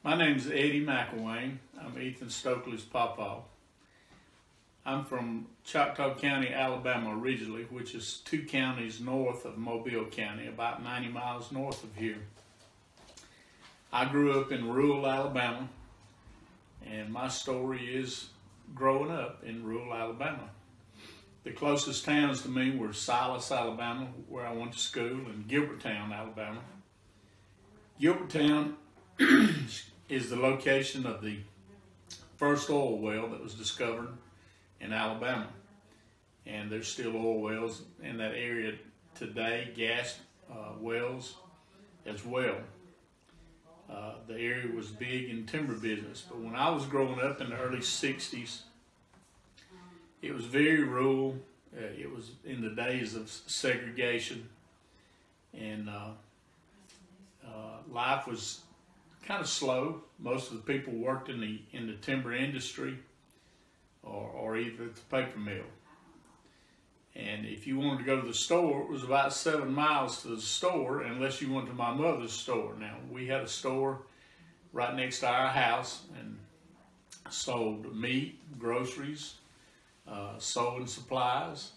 My name's Eddie McElwain. I'm Ethan Stokely's pawpaw. I'm from Choctaw County, Alabama originally, which is 2 counties north of Mobile County, about 90 miles north of here. I grew up in rural Alabama, and my story is growing up in rural Alabama. The closest towns to me were Silas, Alabama, where I went to school, and Gilbertown, Alabama. Gilbertown is the location of the first oil well that was discovered in Alabama. And there's still oil wells in that area today, gas wells as well. The area was big in timber business, but when I was growing up in the early 60s, it was very rural. It was in the days of segregation, and life was kind of slow. Most of the people worked in the timber industry or either at the paper mill. And if you wanted to go to the store, it was about 7 miles to the store, unless you went to my mother's store. Now, we had a store right next to our house and sold meat, groceries, sewing supplies.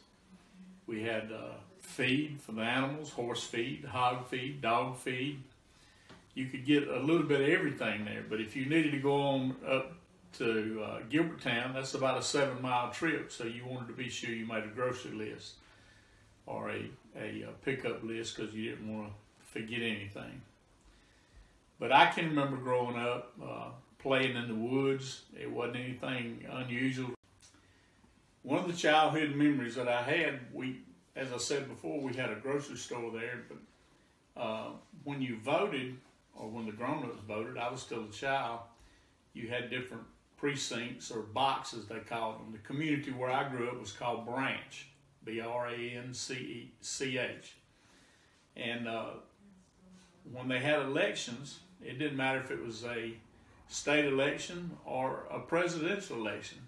We had feed for the animals, horse feed, hog feed, dog feed. You could get a little bit of everything there, but if you needed to go on up to Gilbertown, that's about a 7-mile trip, so you wanted to be sure you made a grocery list or a pickup list because you didn't want to forget anything. But I can remember growing up, playing in the woods. It wasn't anything unusual. One of the childhood memories that I had, as I said before, we had a grocery store there, but when you voted, or when the grown-ups voted, I was still a child, you had different precincts or boxes, they called them. The community where I grew up was called Branch, B-R-A-N-C-H. And when they had elections, it didn't matter if it was a state election or a presidential election.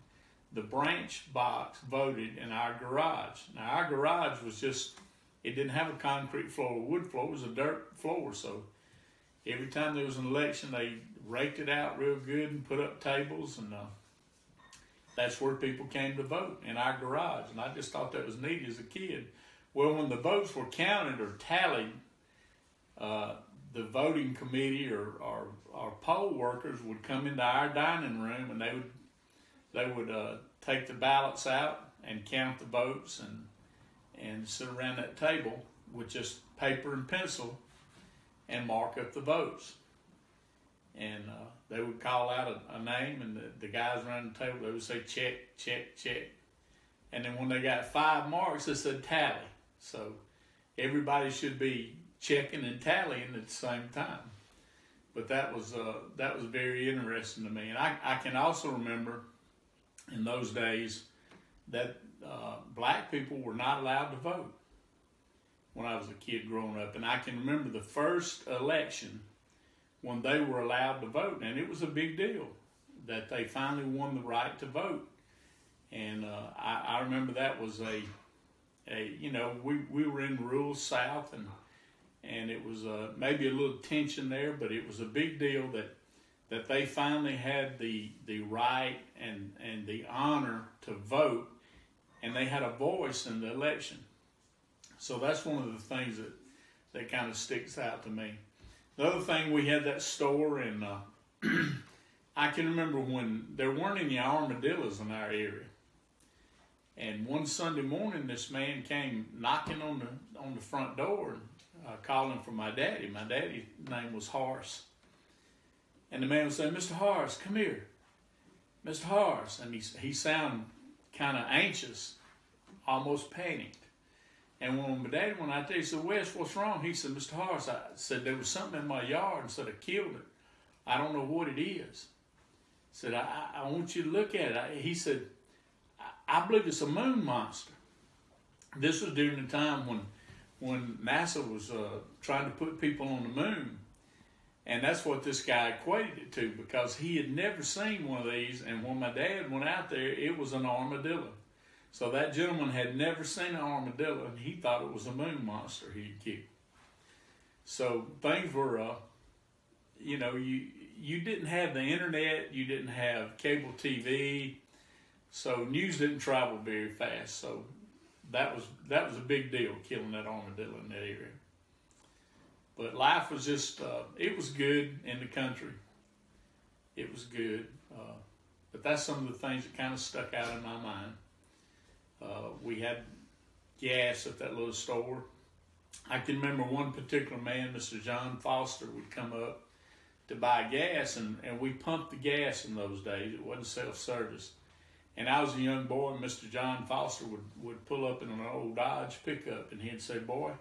The Branch box voted in our garage. Now, our garage was just, it didn't have a concrete floor or wood floor, it was a dirt floor, so every time there was an election, they raked it out real good and put up tables, and that's where people came to vote, in our garage. And I just thought that was neat as a kid. Well, when the votes were counted or tallied, the voting committee or poll workers would come into our dining room, and they would take the ballots out and count the votes and sit around that table with just paper and pencil and mark up the votes. And they would call out a name, and the guys around the table, they would say check, check, check. And then when they got 5 marks, they said tally. So everybody should be checking and tallying at the same time. But that was very interesting to me. And I can also remember in those days that black people were not allowed to vote when I was a kid growing up. And I can remember the first election when they were allowed to vote, and it was a big deal that they finally won the right to vote. And I remember that was we were in rural South, and it was maybe a little tension there, but it was a big deal that they finally had the right and the honor to vote, and they had a voice in the election. So that's one of the things that kind of sticks out to me. The other thing, we had that store, and I can remember when there weren't any armadillos in our area. And one Sunday morning, this man came knocking on the front door, calling for my daddy. My daddy's name was Horace. And the man would say, "Mr. Horace, come here. Mr. Horace." And he sounded kind of anxious, almost panicked. And when my daddy went out there, he said, "Wes, what's wrong?" He said, "Mr. Horace," I said, "there was something in my yard and said I killed it. I don't know what it is." I said, I want you to look at it. He said, I believe it's a moon monster. This was during the time when NASA was trying to put people on the moon. And that's what this guy equated it to, because he had never seen one of these. And when my dad went out there, it was an armadillo. So that gentleman had never seen an armadillo, and he thought it was a moon monster he had killed. So things were, you you didn't have the internet, you didn't have cable TV, so news didn't travel very fast. So that was a big deal, killing that armadillo in that area. But life was just, it was good in the country. It was good. But that's some of the things that kind of stuck out in my mind. We had gas at that little store. I can remember one particular man, Mr. John Foster, would come up to buy gas, and we pumped the gas in those days. It wasn't self-service. And I was a young boy, and Mr. John Foster would pull up in an old Dodge pickup, and he'd say, "Boy,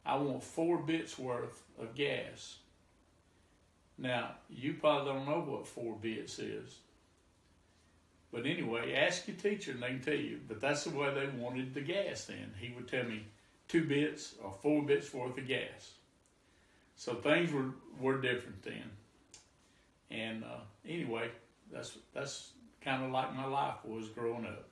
I want 4 bits worth of gas." Now, you probably don't know what 4 bits is. But anyway, ask your teacher and they can tell you. But that's the way they wanted the gas then. He would tell me 2 bits or 4 bits worth of gas. So things were different then. And anyway, that's kind of like my life was growing up.